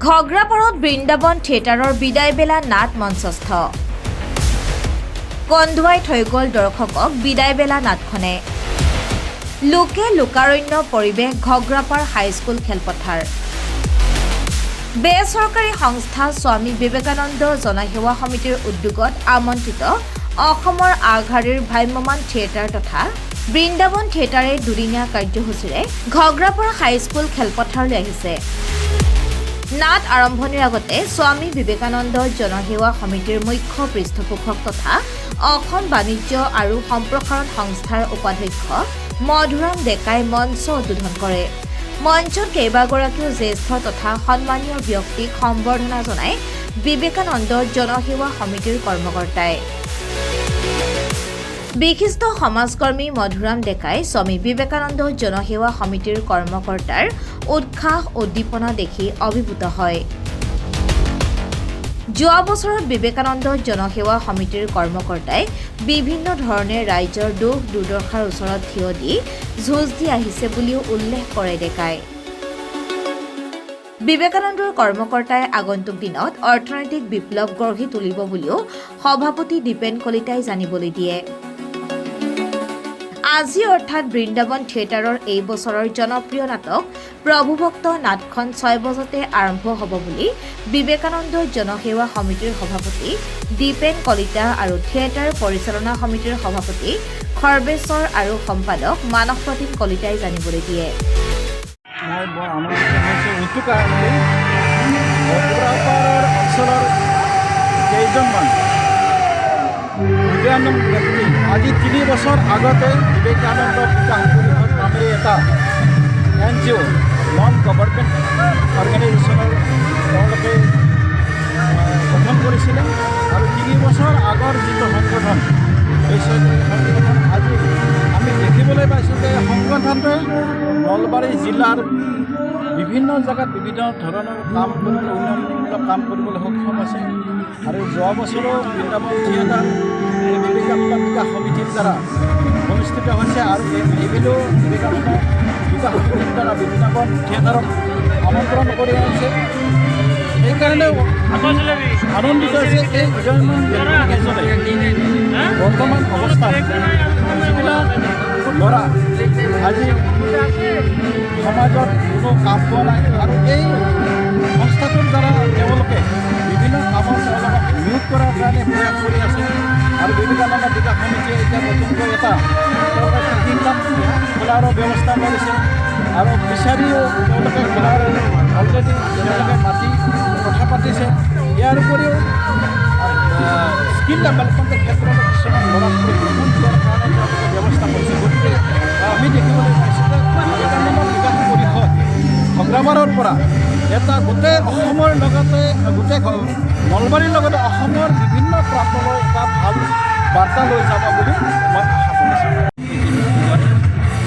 ঘগ্ৰাপাৰত বৃন্দাবন থিয়েটাৰৰ বিদায় বেলা নাট মঞ্চস্থ কন্দুৱাই থৈ গ'ল দৰ্শকক বিদায় বেলা নাটখনে লোকে লোকাৰণ্য পৰিৱেশ ঘগ্ৰাপাৰ হাইস্কুল খেলপথাৰ বেচৰকাৰী সংস্থা স্বামী বিবেকানন্দ জনসেৱা সমিতিৰ উদ্যোগত আমন্ত্ৰিত অসমৰ আগশাৰীৰ ভ্ৰাম্যমাণ থিয়েটাৰ তথা বৃন্দাবন থিয়েটাৰে দুদিনীয়া কাৰ্যসূচীৰে ঘগ্ৰাপাৰ হাইস্কুল খেলপথাৰলৈ আহিছে। নাট আৰম্ভণিৰ আগতে স্বামী বিবেকানন্দ জনসেৱা সমিতিৰ মুখ্য পৃষ্ঠপোষক তথা অসম বাণিজ্য আৰু সম্প্ৰসাৰণ সংস্থাৰ উপাধ্যক্ষ মধুৰাম ডেকাই মঞ্চ উদ্বোধন কৰে। মঞ্চত কেইবাগৰাকীও জ্যেষ্ঠ তথা সন্মানীয় ব্যক্তিক সম্বৰ্ধনা জনাই বিবেকানন্দ জনসেৱা সমিতিৰ কৰ্মকৰ্তাই। বিশিষ্ট সমাজকৰ্মী মধুৰাম ডেকাই স্বামী বিবেকানন্দ জনসেৱা সমিতিৰ কৰ্মকৰ্তাৰ উৎসাহ উদ্দীপনা দেখি অভিভূত হয়। যোৱা বছৰত বিবেকানন্দ জনসেৱা সমিতিৰ কৰ্মকৰ্তাই বিভিন্ন ধৰণে ৰাইজৰ দুখ দুৰ্দশাৰ ওচৰত থিয় দি যুঁজ দি আহিছে বুলিও উল্লেখ কৰে ডেকাই। বিবেকানন্দৰ কৰ্মকৰ্তাই আগন্তুক দিনত অৰ্থনৈতিক বিপ্লৱ গঢ়ি তুলিব বুলিও সভাপতি দীপেন কলিতাই জানিবলৈ দিয়ে। আজি অৰ্থাৎ বৃন্দাবন থিয়েটাৰৰ এই বছৰৰ জনপ্ৰিয় নাটক প্ৰভুভক্ত নাটখন 6 বজাতে আৰম্ভ হ'ব বুলি বিবেকানন্দ জনসেৱা সমিতিৰ সভাপতি দীপেন কলিতা আৰু থিয়েটাৰ পৰিচালনা সমিতিৰ সভাপতি খৰ্বেশ্বৰ আৰু সম্পাদক মানস প্ৰতীম কলিতাই জানিবলৈ দিয়ে। আজি 3 বছৰ আগতে বিবেকানন্দ বিকাশ পৰিষদ নামেৰে এটা NGO নন গভৰ্ণমেণ্ট অৰ্গেনাইজেশ্যনৰ তেওঁলোকে গঠন কৰিছিলে আৰু 3 বছৰ আগৰ যিটো সংগঠন এই সংগঠন আজি আমি দেখিবলৈ পাইছোঁ যে সংগঠনটোৱে নলবাৰী জিলাৰ বিভিন্ন জেগাত বিভিন্ন ধৰণৰ কাম কৰিবলৈ উন্নয়নমূলক কাম কৰিবলৈ সক্ষম আছে আৰু যোৱা বছৰো বৃন্দাবন থিয়েটাৰ এই বিবেকানন্দ বিকাশ সমিতিৰ দ্বাৰা অনুষ্ঠিত হৈছে আৰু এইবিলো বিবেকানন্দ বিকাশ সমিতিৰ দ্বাৰা বৃন্দাবন থিয়েটাৰক আমন্ত্ৰণ কৰি আহিছে। সেইকাৰণে আনন্দিত হৈছে এই উদয়মান ব্যক্তিকেইজনে বৰ্তমান অৱস্থাত যিবিলাক ল'ৰা আজি সমাজত কোনো কাম পোৱা নাই আৰু এই সংস্থাটোৰ দ্বাৰা তেওঁলোকে বিভিন্ন কামত তেওঁলোকক নিয়োগ কৰাৰ কাৰণে প্ৰয়াস কৰি আছে আৰু বিবেকানন্দ বিকাশ সমিতিয়ে এতিয়া নতুনকৈ এটা তেওঁলোকে ট্ৰেকিং কাম খোলাৰো ব্যৱস্থা কৰিছে আৰু বিচাৰিও তেওঁলোকে খোলাৰ অলৰেডি তেওঁলোকে মাতি কথা পাতিছে। ইয়াৰ উপৰিও স্কিল ডেভেলপমেণ্টৰ ক্ষেত্ৰত কিছুমান ল'ৰাক প্ৰশিক্ষণ দিয়াৰ কাৰণে তেওঁলোকে ব্যৱস্থা কৰিছে। গতিকে আমি দেখিবলৈ পাইছোঁ যে বিবেকানন্দ বিকাশ পৰিষদ ঘগ্ৰাপাৰৰ পৰা এটা গোটেই অসমৰ লগতে গোটেই নলবাৰীৰ লগতে অসমৰ বিভিন্ন প্ৰান্তলৈ এটা ভাল বাৰ্তা লৈ যাব বুলি মই আশা কৰিছোঁ।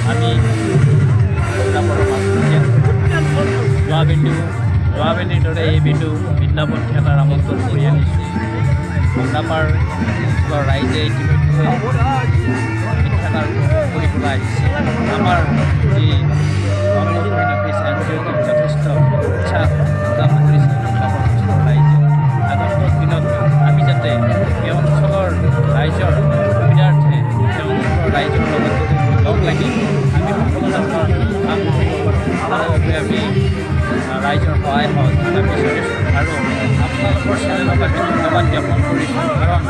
আমি যোৱা ভেন্দিৰ দৰে এই বিন্দু বৃন্দাবন থিয়েটাৰ আমন্ত্ৰণ কৰি আনিছোঁ। ঘগ্ৰাপাৰ ৰাইজে ইতিমধ্যে থিয়েটাৰ কৰিবলৈ আহিছে। আমাৰ যি যথেষ্ট উৎসাহ প্ৰদান কৰিছে ঘগ্ৰাপাৰ অঞ্চলৰ ৰাইজে। আগন্তুক দিনত আমি যাতে এই অঞ্চলৰ ৰাইজৰ সুবিধাৰ্থে এই অঞ্চলৰ ৰাইজৰ লগত লগ লাগি আমি সকলো ধৰণৰ কাম কৰিব পাৰোঁ তাৰ বাবে আমি ৰাইজৰ সহায় সহযোগিতা বিচাৰিছোঁ আৰু আপোনালোকৰ চেনেলক আমি ধন্যবাদ জ্ঞাপন কৰিছোঁ। কাৰণ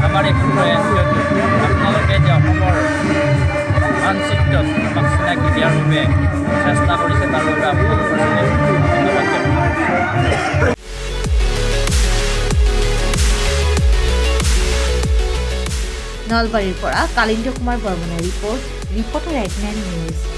আমাৰ এই ক্ষুদ্ৰ এনজিঅ'টো আপোনালোকে যে অসমৰ মানচিত্ৰত আমাক চিনাকি দিয়াৰ বাবে চেষ্টা কৰিছে তাৰ বাবে আপোনালোকৰ চেনেলক ধন্যবাদ জ্ঞাপন কৰিছোঁ। নলবাৰীৰ পৰা কালিন্দ কুমাৰ বৰ্মনৰ ৰিপৰ্টাৰ এডমিন নিউজ।